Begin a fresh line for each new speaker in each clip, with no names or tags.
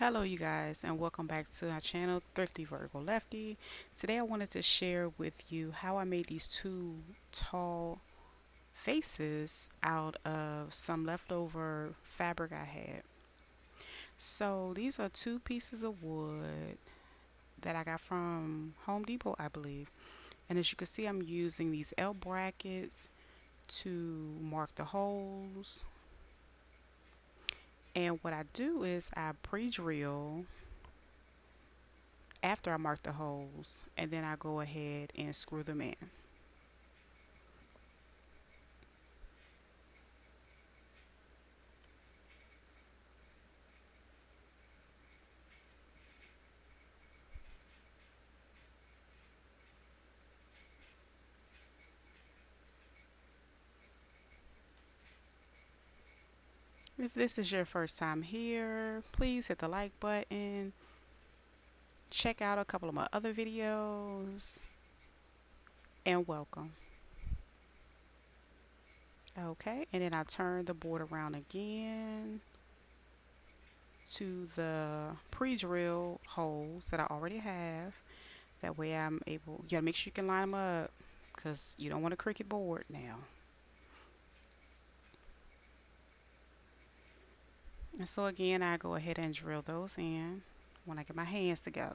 Hello you guys, and welcome back to our channel, Thrifty Vertical Lefty. Today I wanted to share with you how I made these two tall vases out of some leftover fabric I had. So these are two pieces of wood that I got from Home Depot, I believe. And as you can see, I'm using these L brackets to mark the holes. And what I do is I pre-drill after I mark the holes, and then I go ahead and screw them in. If this is your first time here, please hit the like button. Check out a couple of my other videos, and welcome. Okay, and then I turn the board around again to the pre-drilled holes that I already have. That way I'm able, you gotta make sure you can line them up because you don't want a cricket board now. And so again, I go ahead and drill those in when I get my hands together.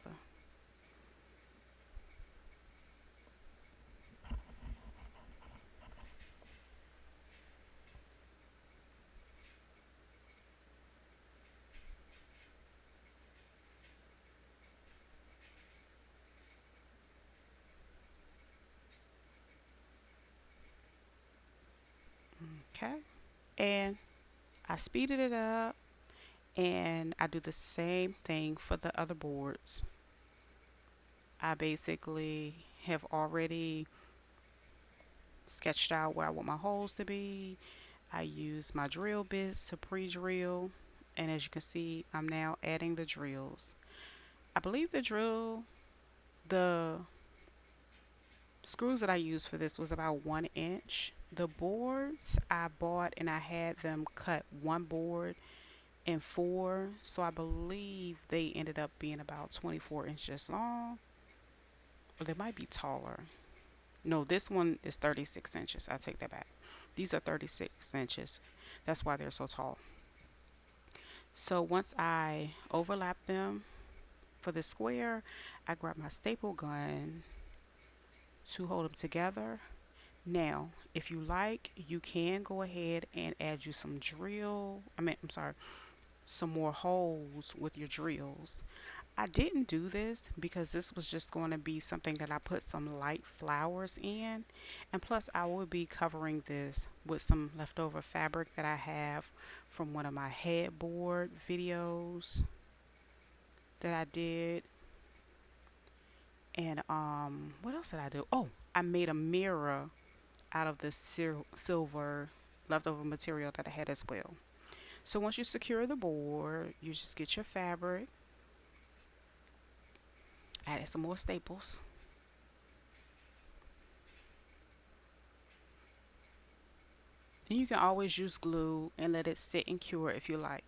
Okay, and I speeded it up, and I do the same thing for the other boards. I basically have already sketched out where I want my holes to be. I use my drill bits to pre-drill, and as you can see, I'm now adding the drills. I believe the screws that I used for this was about 1 inch. The boards I bought, and I had them cut one board in four, so I believe they ended up being about 24 inches long, or they might be taller. No, this one is 36 inches. I take that back. These are 36 inches. That's why they're so tall. So once I overlap them for the square, I grab my staple gun to hold them together. Now, if you like, you can go ahead and add you some some more holes with your drills. I didn't do this because this was just going to be something that I put some light flowers in. And plus, I will be covering this with some leftover fabric that I have from one of my headboard videos that I did. And what else did I do? Oh, I made a mirror out of the silver leftover material that I had as well. So once you secure the board, you just get your fabric, add some more staples. And you can always use glue and let it sit and cure if you like.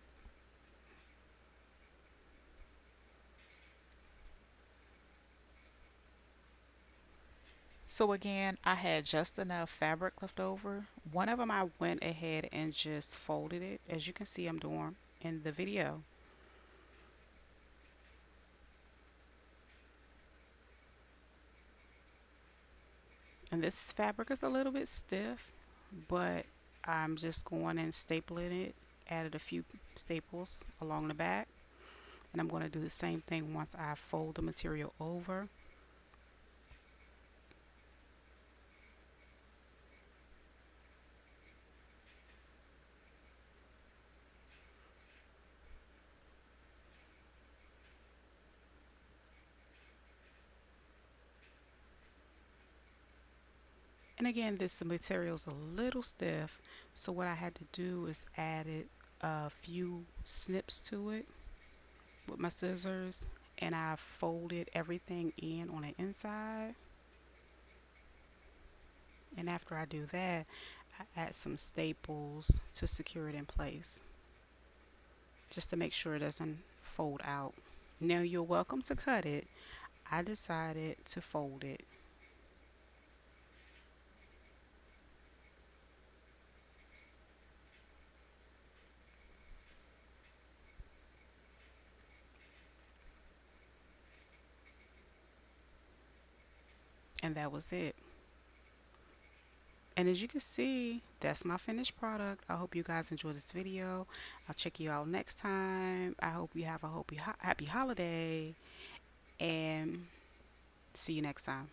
So again, I had just enough fabric left over. One of them I went ahead and just folded it, as you can see I'm doing in the video. And this fabric is a little bit stiff, but I'm just going and stapling it. Added a few staples along the back. And I'm going to do the same thing once I fold the material over. And again, this material is a little stiff, so what I had to do is added a few snips to it with my scissors, and I folded everything in on the inside. And after I do that, I add some staples to secure it in place, just to make sure it doesn't fold out. Now you're welcome to cut it. I decided to fold it. And that was it. And as you can see, that's my finished product. I hope you guys enjoyed this video. I'll check you out next time. I hope you have a happy holiday and see you next time.